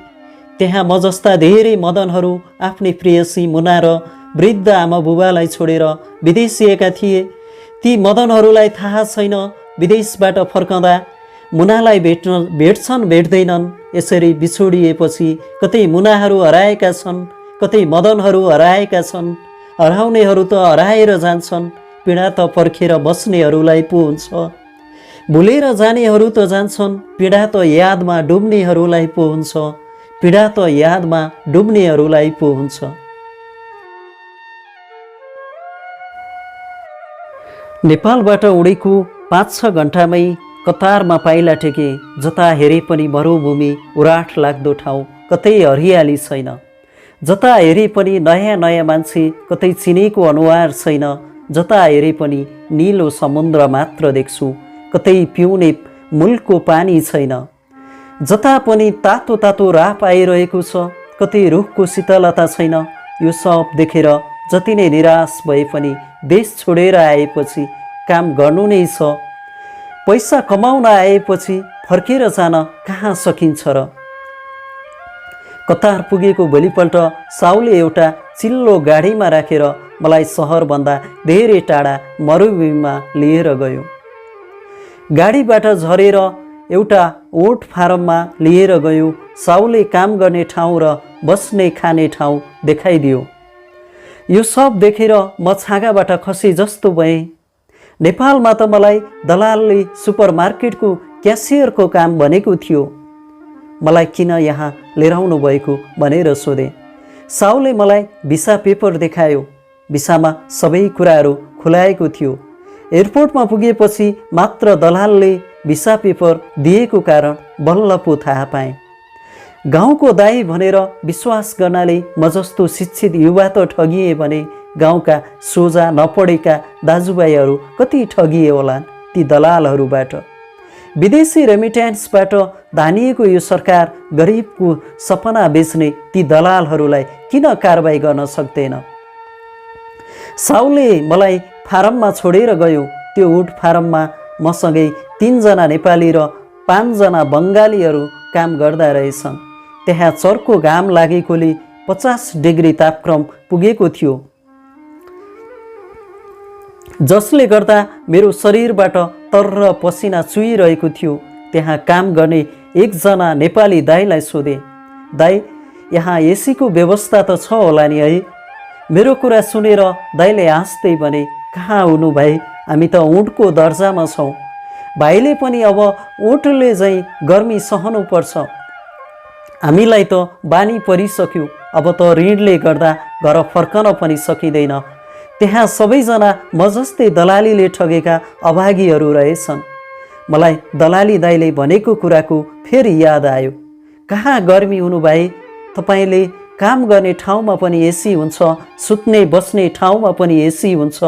त्यहाँ म जस्ता धेरै मदनहरू आफ्नै प्रियसी मुना र वृद्ध आमा बुबालाई छोडेर विदेशिएका थिए। ती मदनहरूलाई थाहा छैन विदेशबाट फर्कँदा मुनालाई भेट्छन् भेट्दैनन्। यसरी बिछोडिएपछि कतै मुनाहरू हराएका छन्, कतै मदनहरू हराएका छन्। हराउनेहरू त हराएर जान्छन्, पीडा त पर्खेर बस्नेहरूलाई पो हुन्छ। भुलेर जानेहरू त जान्छन्, पीडा त यादमा डुब्नेहरूलाई पो हुन्छ। पीडा त यादमा डुब्नेहरूलाई पो हुन्छ। नेपालबाट उडेको 5-6 घण्टामै कतारमा पाइला टेके। जता हेरे पनि मरुभूमि, उराठ लाग्दो ठाउँ, कतै हरियाली छैन। जता हेरे पनि नयाँ नयाँ मान्छे, कतै चिनेको अनुहार छैन। जता हेरे पनि नीलो समुद्र मात्र देख्छु, कतै पिउने मूलको पानी छैन। जता पनि तातो तातो राप आइरहेको छ, कतै रुखको शीतलता छैन। यो सब देखेर जति नै निराश भए पनि देश छोडेर आएपछि काम गर्नु नै छ। पैसा कमाउन आएपछि फर्केर जान कहाँ सकिन्छ र? कतार पुगेको भोलिपल्ट साउले एउटा चिल्लो गाडीमा राखेर मलाई सहरभन्दा धेरै टाढा मरुभूमिमा लिएर गयो। गाडीबाट झरेर एउटा ओट फारममा लिएर गयो। साउले काम गर्ने ठाउँ र बस्ने खाने ठाउँ देखाइदियो। यो सब देखेर म छाँगाबाट खसे जस्तो भएँ। नेपालमा त मलाई दलालले सुपरमार्केटको क्यासियरको काम भनेको थियो, मलाई किन यहाँ लिएर आउनु भएको भनेर सोधेँ। साउले मलाई भिसा पेपर देखायो। भिसामा सबै कुराहरू खुलाएको थियो। एयरपोर्टमा पुगेपछि मात्र दलालले भिसा पेपर दिएको कारण बल्ल पो थाहा पाएँ। गाउँको दाई भनेर विश्वास गर्नाले म जस्तो शिक्षित युवा त ठगिए भने गाउँका सोझा नपढेका दाजुभाइहरू कति ठगिए होलान् ती दलालहरूबाट। विदेशी रेमिट्यान्सबाट धानिएको यो सरकार गरिबको सपना बेच्ने ती दलालहरूलाई किन कारबाही गर्न सक्दैन? साउले मलाई फारममा छोडेर गयो। त्यो उट फारममा मसँगै 3 जना नेपाली र 5 जना बङ्गालीहरू काम गर्दा रहेछन्। त्यहाँ चर्को घाम लागेकोले 50 डिग्री तापक्रम पुगेको थियो, जसले गर्दा मेरो शरीरबाट तर्र पसिना चुहिरहेको थियो। त्यहाँ काम गर्ने एकजना नेपाली दाईलाई सोधे, दाई यहाँ एसीको व्यवस्था त छ होला नि है? मेरो कुरा सुनेर दाईले हाँस्दै भने, कहाँ हुनु भाइ, हामी त ऊँटको दर्जामा छौँ। भाइले पनि अब ऊँटले चाहिँ गर्मी सहनुपर्छ। हामीलाई त बानी परिसक्यो। अब त ऋणले गर्दा घर फर्कन पनि सकिँदैन। त्यहाँ सबैजना म जस्तै दलालीले ठगेका अभागीहरू रहेछन्। मलाई दलाली दाईले भनेको कुराको फेरि याद आयो। कहाँ गर्मी हुनु भाइ, तपाईँले काम गर्ने ठाउँमा पनि एसी हुन्छ, सुत्ने बस्ने ठाउँमा पनि एसी हुन्छ,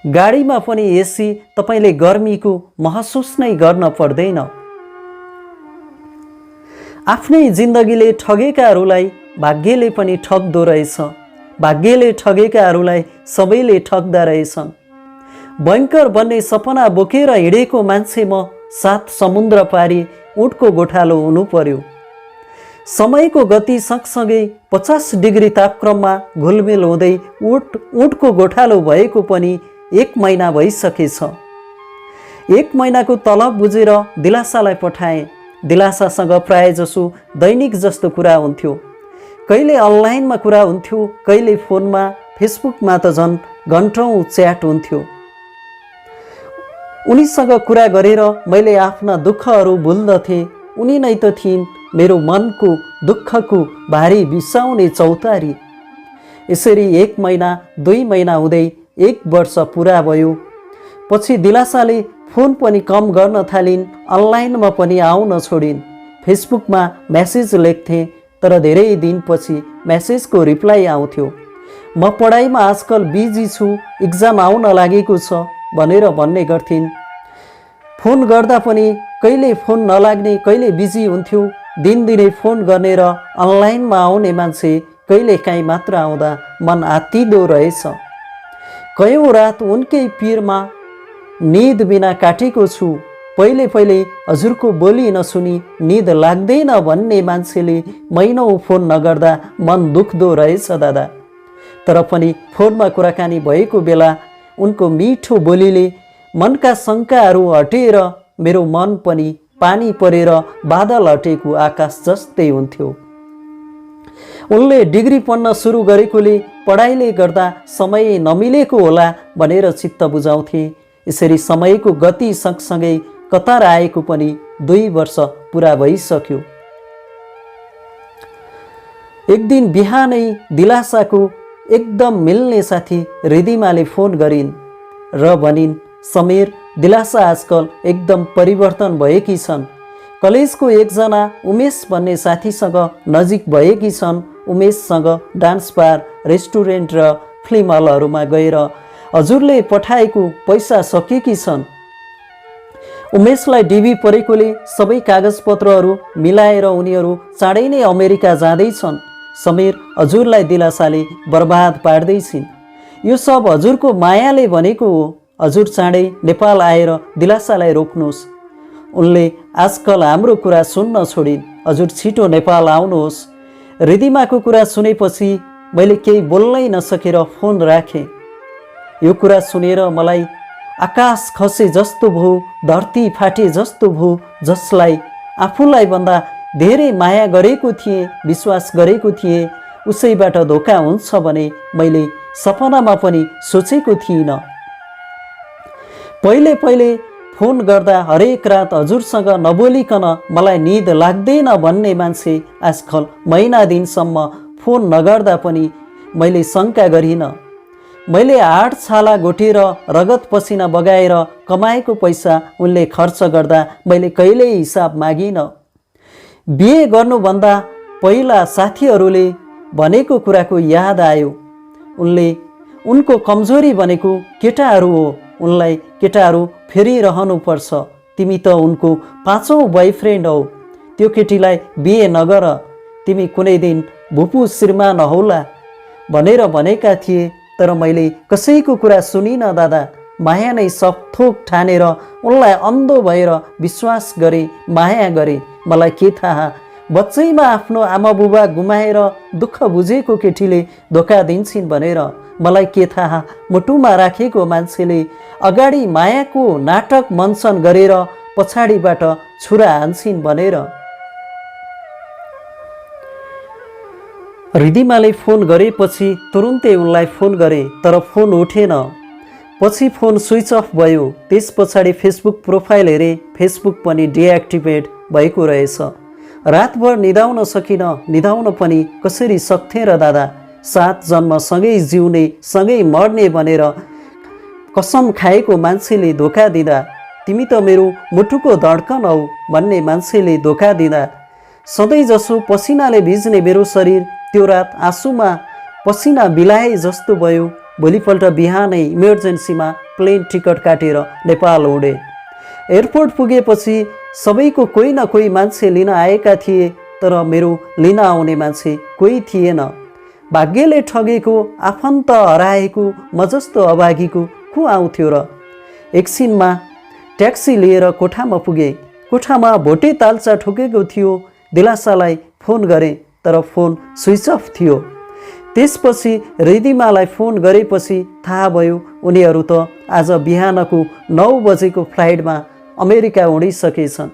गाडीमा पनि एसी, तपाईँले गर्मीको महसुस नै गर्न पर्दैन। आफ्नै जिन्दगीले ठगेकाहरूलाई भाग्यले पनि ठग्दो रहेछ। भाग्यले ठगेकाहरूलाई सबैले ठग्दा रहेछन्। बैंकर बन्ने सपना बोकेर हिँडेको मान्छे म 7 समुद्र पारी ऊँटको गोठालो हुनु पर्यो। समयको गति सँगसँगै 50 डिग्री तापक्रममा घुलमिल हुँदै ऊँटको गोठालो भएको पनि 1 महिना भइसकेछ। 1 महिनाको तलब बुझेर दिलासालाई पठाएँ। दिलासासँग प्रायजसो दैनिक जस्तो कुरा हुन्थ्यो। कहिले अनलाइनमा कुरा हुन्थ्यो, कहिले फोनमा, फेसबुकमा त झन् घन्टौँ च्याट हुन्थ्यो। उनीसँग कुरा गरेर मैले आफ्ना दुःखहरू भुल्दथेँ। उनी नै त थिइन् मेरो मनको दुःखको भारी बिसाउने चौतारी। यसरी 1 महिना, 2 महिना हुँदै 1 वर्ष पुरा भयो। पछि दिलासाले फोन पनि कम गर्न थालिन्, अनलाइनमा पनि आउन छोडिन्। फेसबुकमा मेसेज लेख्थेँ, तर धेरै दिनपछि मेसेजको रिप्लाई आउँथ्यो। म पढाइमा आजकल बिजी छु, एक्जाम आउन लागेको छ भनेर भन्ने गर्थिन्। फोन गर्दा पनि कहिले फोन नलाग्ने, कहिले बिजी हुन्थ्यो। दिनदिनै फोन गर्ने र अनलाइनमा आउने मान्छे कहिले काहीँ मात्र आउँदा मन आत्तिदो रहेछ। कयौँ रात उनकै पिरमा निद बिना काटेको छु। पहिले हजुरको बोली नसुनी निद लाग्दैन भन्ने मान्छेले महिनौँ फोन नगर्दा मन दुख्दो रहेछ दादा। तर पनि फोनमा कुराकानी भएको बेला उनको मिठो बोलीले मनका शङ्काहरू हटेर मेरो मन पनि पानी परेर बादल हटेको आकाश जस्तै हुन्थ्यो। उनले डिग्री पढ्न सुरु गरेकोले पढाइले गर्दा समय नमिलेको होला भनेर चित्त बुझाउँथे। यसरी समयको गति सँगसँगै कतार आएको पनि 2 वर्ष पुरा भइसक्यो। एक दिन बिहानै दिलासाको एकदम मिल्ने साथी रिदिमाले फोन गरिन् र भनिन्, समीर, दिलासा आजकल एकदम परिवर्तन भएकी छन्। कलेजको एकजना उमेश भन्ने साथीसँग नजिक भएकी छन्। उमेशसँग डान्स बार, रेस्टुरेन्ट र फिल्म हलहरूमा गएर हजुरले पठाएको पैसा सकेकी छन्। उमेशलाई डिबी परेकोले सबै कागजपत्रहरू मिलाएर उनीहरू चाँडै नै अमेरिका जाँदैछन्। समीर हजुरलाई दिलासाले बर्बाद पार्दैछिन्। यो सब हजुरको मायाले भनेको हो। हजुर चाँडै नेपाल आएर दिलासालाई रोक्नुहोस्। उनले आजकल हाम्रो कुरा सुन्न छोडिन्। हजुर छिटो नेपाल आउनुहोस्। रिदिमाको कुरा सुनेपछि मैले केही बोल्नै नसकेर फोन राखेँ। यो कुरा सुनेर मलाई आकाश खसे जस्तो भयो, धरती फाटे जस्तो भयो। जसलाई आफूलाई भन्दा धेरै माया गरेको थिएँ, विश्वास गरेको थिएँ, उसैबाट धोका हुन्छ भने मैले सपनामा पनि सोचेको थिइनँ। पहिले पहिले फोन गर्दा हरेक रात हजुरसँग नबोलिकन मलाई निद लाग्दैन भन्ने मान्छे आजकल महिना दिनसम्म फोन नगर्दा पनि मैले शङ्का गरिनँ। मैले हाड छाला घोटेर रगत पसिना बगाएर कमाएको पैसा उनले खर्च गर्दा मैले कहिल्यै हिसाब मागिनँ। बिहे गर्नुभन्दा पहिला साथीहरूले भनेको कुराको याद आयो। उनको कमजोरी भनेको केटाहरू हो। उनलाई केटाहरू फेरिरहनुपर्छ। तिमी त उनको 5औं बोयफ्रेन्ड हौ। त्यो केटीलाई बिहे नगर, तिमी कुनै दिन भुपु श्रीमान हौला भनेर भनेका थिए। तर मैले कसैको कुरा सुनिनँ दादा। माया नै सब थोक ठानेर उनलाई अन्धो भएर विश्वास गरेँ, माया गरेँ। मलाई के थाहा, बच्चैमा आफ्नो आमा बुबा गुमाएर दुःख बुझेको केटीले धोका दिन्छन् भनेर। मलाई के थाहा, मुटुमा राखेको मान्छेले अगाडि मायाको नाटक मञ्चन गरेर पछाडिबाट छुरा हान्छन् भनेर। रिदिमाले फोन गरेपछि तुरुन्तै उनलाई फोन गरे, तर फोन उठेन। पछि फोन स्विच अफ भयो। त्यस पछाडि फेसबुक प्रोफाइल हेरे, फेसबुक पनि डिएक्टिभेट भएको रहेछ। रातभर निदाउन सकिनँ। निदाउन पनि कसरी सक्थेँ र दादा। 7 जन्म सँगै जिउने, सँगै मर्ने भनेर कसम खाएको मान्छेले धोका दिँदा, तिमी त मेरो मुटुको धड्कन हौ भन्ने मान्छेले धोका दिँदा, सधैँ जसो पसिनाले भिज्ने मेरो शरीर त्यो रात आँसुमा पसिना बिलाए जस्तो भयो। भोलिपल्ट बिहानै इमर्जेन्सीमा प्लेन टिकट काटेर नेपाल उडे। एयरपोर्ट पुगेपछि सबैको कोही न कोही मान्छे लिन आएका थिए, तर मेरो लिन आउने मान्छे कोही थिएन। भाग्यले ठगेको, आफन्त हराएको म जस्तो अभागीको को आउँथ्यो र। एकछिनमा ट्याक्सी लिएर कोठामा पुगे। कोठामा भोटे तालचा ठोकेको थियो। दिलासालाई फोन गरेँ, तर फोन स्विच अफ थियो। त्यसपछि रिदिमालाई फोन गरेपछि थाहा भयो उनीहरू त आज बिहानको 9 बजेको फ्लाइटमा अमेरिका उडिसकेछन्।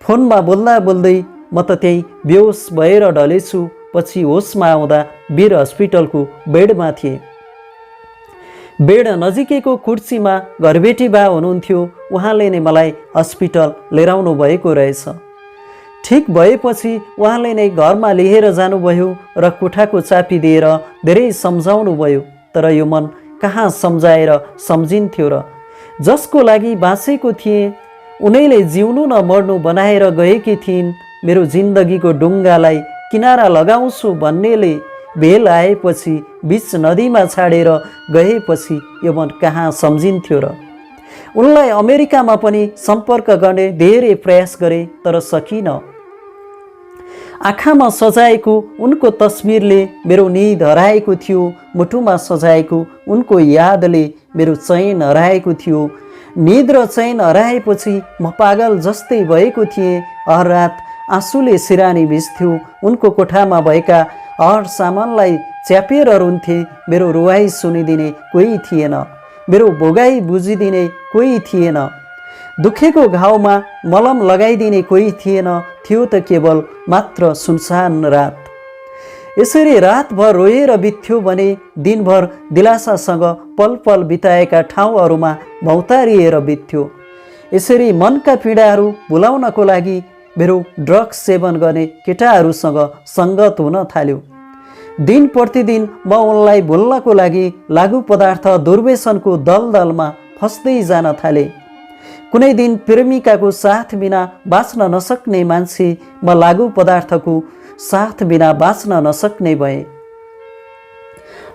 फोनमा बोल्दा बोल्दै म त त्यहीँ बेहोस भएर ढलेछु। पछि होसमा आउँदा वीर हस्पिटलको बेडमा थिएँ। बेड नजिकैको कुर्सीमा घरबेटी बा हुनुहुन्थ्यो। उहाँले नै मलाई हस्पिटल लिएर आउनु भएको रहेछ। ठिक भएपछि उहाँले नै घरमा लिएर जानुभयो र कोठाको चाबी दिएर धेरै सम्झाउनु भयो। तर यो मन कहाँ सम्झाएर सम्झिन्थ्यो र। जसको लागि बाँचेको थिएँ उनैले जिउनु न मर्नु बनाएर गएकी थिइन्। मेरो जिन्दगीको डुङ्गालाई किनारा लगाउँछु भन्नेले भेल आएपछि बीच नदीमा छाडेर गएपछि यो मन कहाँ सम्झिन्थ्यो र। उनलाई अमेरिकामा पनि सम्पर्क गर्ने धेरै प्रयास गरेँ, तर सकिनँ। आँखामा सजाएको उनको तस्बिरले मेरो निद हराएको थियो। मुटुमा सजाएको उनको यादले मेरो चैन हराएको थियो। निद र चैन हराएपछि म पागल जस्तै भएको थिएँ। हर रात आँसुले सिरानी भिज्थ्यो। उनको कोठामा भएका हर सामानलाई च्यापेर रुन्थे। मेरो रुवाई सुनिदिने कोही थिएन। मेरो भोगाई बुझिदिने कोही थिएन। दुखेको घाउमा मलम लगाइदिने कोही थिएन। थियो त केवल मात्र सुनसान रात। यसरी रातभर रोएर बित्थ्यो भने दिनभर दिलासासँग पल पल बिताएका ठाउँहरूमा भौतारिएर बित्थ्यो। यसरी मनका पीडाहरू भुलाउनको लागि मेरो ड्रग्स सेवन गर्ने केटाहरूसँग सङ्गत हुन थाल्यो। दिन प्रतिदिन म उनलाई भुल्नको लागि लागु पदार्थ दुर्व्यसनको दलदलमा फस्दै जान थालेँ। कुनै दिन प्रेमिकाको साथ बिना बाँच्न नसक्ने मान्छे म लागु पदार्थको साथ बिना बाँच्न नसक्ने भएँ।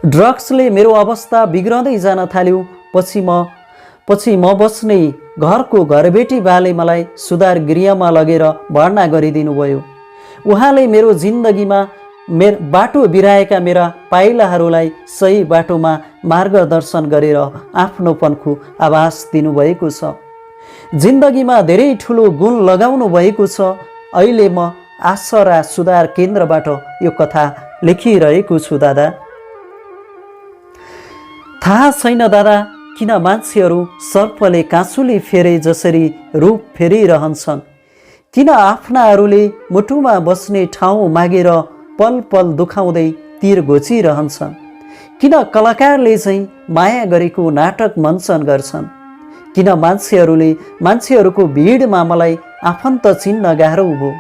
ड्रग्सले मेरो अवस्था बिग्रँदै जान थाल्यो। पछि म बस्ने घरको घरबेटी बाले मलाई सुधार गृहमा लगेर भर्ना गरिदिनु भयो। उहाँले मेरो जिन्दगीमा बाटो बिराएका मेरा पाइलाहरूलाई सही बाटोमा मार्गदर्शन गरेर आफ्नोपनको आभास दिनुभएको छ। जिन्दगीमा धेरै ठुलो गुण लगाउनु भएको छ। अहिले म आसरा सुधार केन्द्रबाट यो कथा लेखिरहेको छु दादा। थाहा छैन दादा, किन मान्छेहरू सर्पले काँसुली फेरे जसरी रूप फेरिरहन्छन्। किन आफ्नाहरूले मुटुमा बस्ने ठाउँ मागेर पल पल दुखाउँदै तीर घोचिरहन्छन्। किन कलाकारले चाहिँ माया गरेको नाटक मञ्चन गर्छन्। किन मान्छेहरूको भिडमा मलाई आफन्त चिन्न गाह्रो भयो।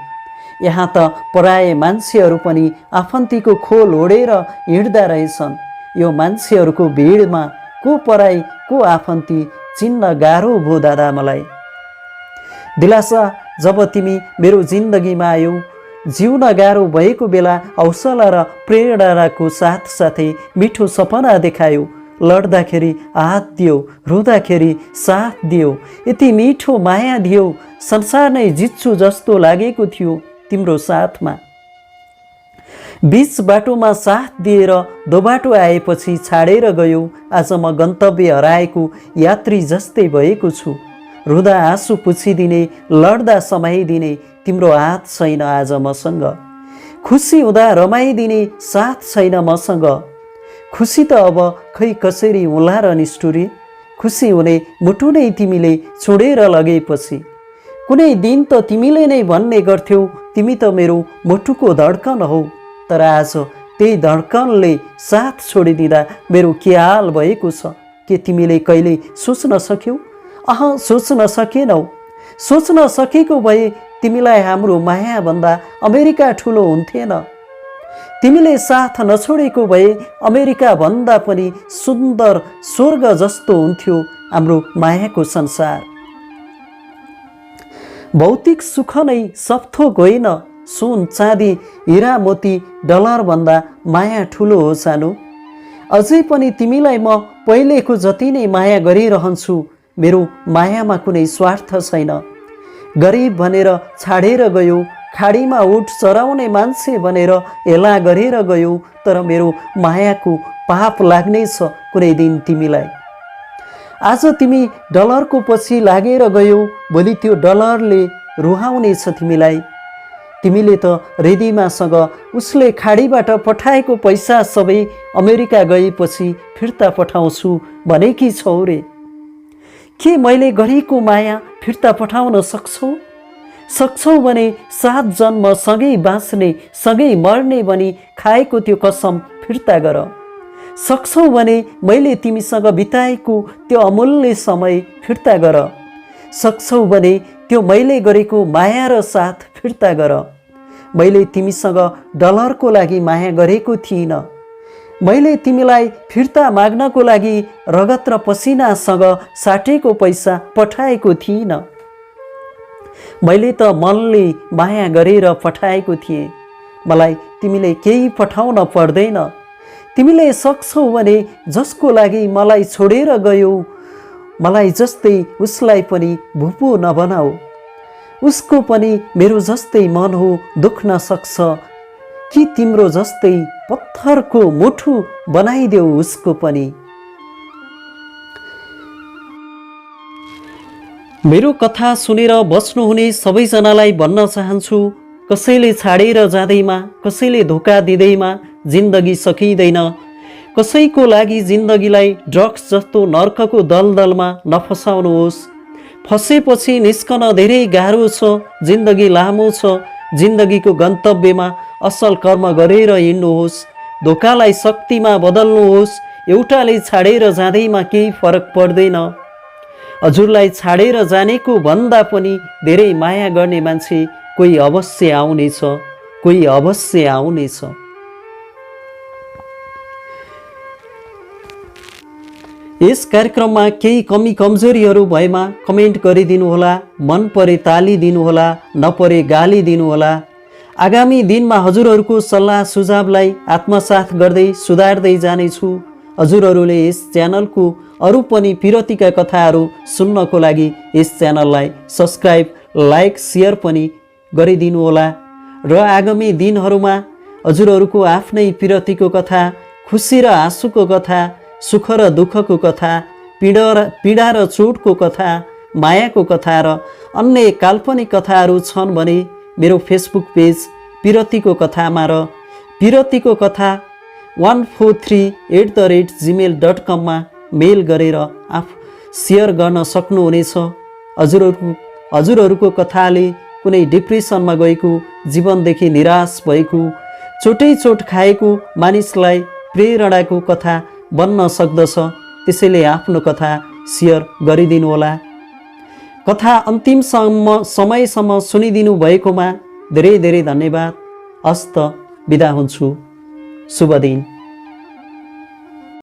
यहाँ त पराए मान्छेहरू पनि आफन्तीको खोल ओढेर हिँड्दा रहेछन्। यो मान्छेहरूको भिडमा को पराई को आफन्ती चिन्न गाह्रो भयो दादा मलाई। दिलासा, जब तिमी मेरो जिन्दगीमा आयौ, जिउन गाह्रो भएको बेला हौसला र प्रेरणाको साथसाथै मिठो सपना देखायो। लड्दाखेरि हात दियो, रुँदाखेरि साथ दियो, यति मिठो माया दियो, संसार नै जित्छु जस्तो लागेको थियो तिम्रो साथमा। बीच बाटोमा साथ दिएर दो बाटो आएपछि छाडेर गयो। आज म गन्तव्य हराएको यात्री जस्तै भएको छु। रुँदा आँसु पुछिदिने, लड्दा समाइदिने तिम्रो हात छैन आज मसँग। खुसी हुँदा रमाइदिने साथ छैन मसँग। खुसी त अब खै कसरी होला र निष्ठुरी। खुसी हुने मुटु नै तिमीले छोडेर लगेपछि। कुनै दिन त तिमीले नै भन्ने गर्थ्यौ, तिमी त मेरो मुटुको धड्कन हौ। तर आज त्यही धड्कनले साथ छोडिदिँदा मेरो के हाल भएको छ, के तिमीले कहिले सोच्न सक्यौ? सोच्न सकेनौ। सोच्न सकेको भए तिमीलाई हाम्रो मायाभन्दा अमेरिका ठुलो हुन्थेन। तिमीले साथ नछोडेको भए अमेरिका भन्दा पनि सुन्दर स्वर्ग जस्तो हुन्थ्यो हाम्रो मायाको संसार। भौतिक सुख नै सब थोक होइन। सुन, चाँदी, हिरा, मोती, डलर भन्दा माया ठुलो हो सानो। अझै पनि तिमीलाई म पहिलेको जति नै माया गरिरहन्छु। मेरो मायामा कुनै स्वार्थ छैन। गरिब भनेर छाडेर गयो, खाडीमा उठ चराउने मान्छे भनेर हेला गरेर गयो। तर मेरो मायाको पाप लाग्नेछ कुनै दिन तिमीलाई। आज तिमी डलरको पछि लागेर गयो, भोलि त्यो डलरले रुहाउनेछ तिमीलाई। तिमीले त रेदिमासँग उसले खाडीबाट पठाएको पैसा सबै अमेरिका गएपछि फिर्ता पठाउँछु भनेकी छौ रे। के मैले गरेको माया फिर्ता पठाउन सक्छौ भने 7 जन्म सँगै बाँच्ने, सँगै मर्ने भनी खाएको त्यो कसम फिर्ता गर। सक्छौ भने मैले तिमीसँग बिताएको त्यो अमूल्य समय फिर्ता गर। सक्छौ भने त्यो मैले गरेको माया र साथ फिर्ता गर। मैले तिमीसँग डलरको लागि माया गरेको थिइनँ। मैले तिमीलाई फिर्ता माग्नको लागि रगत र पसिनासँग साटेको पैसा पठाएको थिइनँ। मैले त मनले माया गरेर पठाएको थिएँ। मलाई तिमीले केही पठाउन पर्दैन। तिमीले सक्छौ भने जसको लागि मलाई छोडेर गयौ, मलाई जस्तै उसलाई पनि भुपु नबनाऊ। उसको पनि मेरो जस्तै मन हो, दुख्न सक्छ कि तिम्रो जस्तै पत्थरको मुठु बनाइदेऊ उसको पनि। मेरो कथा सुनेर बस्नुहुने सबैजनालाई भन्न चाहन्छु, कसैले छाडेर जाँदैमा, कसैले धोका दिँदैमा जिन्दगी सकिँदैन। कसैको लागि जिन्दगीलाई ड्रग्स जस्तो नर्कको दलदलमा नफसाउनुहोस्। फसेपछि निस्कन धेरै गाह्रो छ। जिन्दगी लामो छ। जिन्दगीको गन्तव्यमा असल कर्म गरेर हिँड्नुहोस्। धोकालाई शक्तिमा बदल्नुहोस्। एउटाले छाडेर जाँदैमा केही फरक पर्दैन। हजुरलाई छाडेर जानेको भन्दा पनि धेरै माया गर्ने मान्छे कोही अवश्य आउनेछ, कोही अवश्य आउनेछ। यस कार्यक्रममा केही कमी कमजोरीहरू भएमा कमेन्ट गरिदिनुहोला। मन परे ताली दिनुहोला, नपरे गाली दिनुहोला। आगामी दिनमा हजुरहरूको सल्लाह सुझावलाई आत्मसात गर्दै सुधार्दै जानेछु। हजुरहरूले यस च्यानलको अरू पनि पिरतीका कथाहरू सुन्नको लागि यस च्यानललाई सब्स्क्राइब, लाइक, सेयर पनि गरिदिनुहोला। र आगामी दिनहरूमा हजुरहरूको आफ्नै पिरतीको कथा, खुसी र आँसुको कथा, सुख र दुःखको कथा, पीडा र चोटको कथा, मायाको कथा र अन्य काल्पनिक कथाहरू छन् भने मेरो फेसबुक पेज पिरतीको कथामा र पिरतीको कथा 143@gmail.com मा मेल गरेर सेयर गर्न सक्नुहुनेछ। हजुरहरूको कथाले कुनै डिप्रेसनमा गएको, जीवनदेखि निराश भएको, चोटै चोट खाएको मानिसलाई प्रेरणाको कथा बन्न सक्दछ। त्यसैले आफ्नो कथा सेयर गरिदिनुहोला। कथा अन्तिमसम्म समयसम्म सुनिदिनु भएकोमा धेरै धेरै धन्यवाद। हस्त बिदा हुन्छु। शुभ दिन।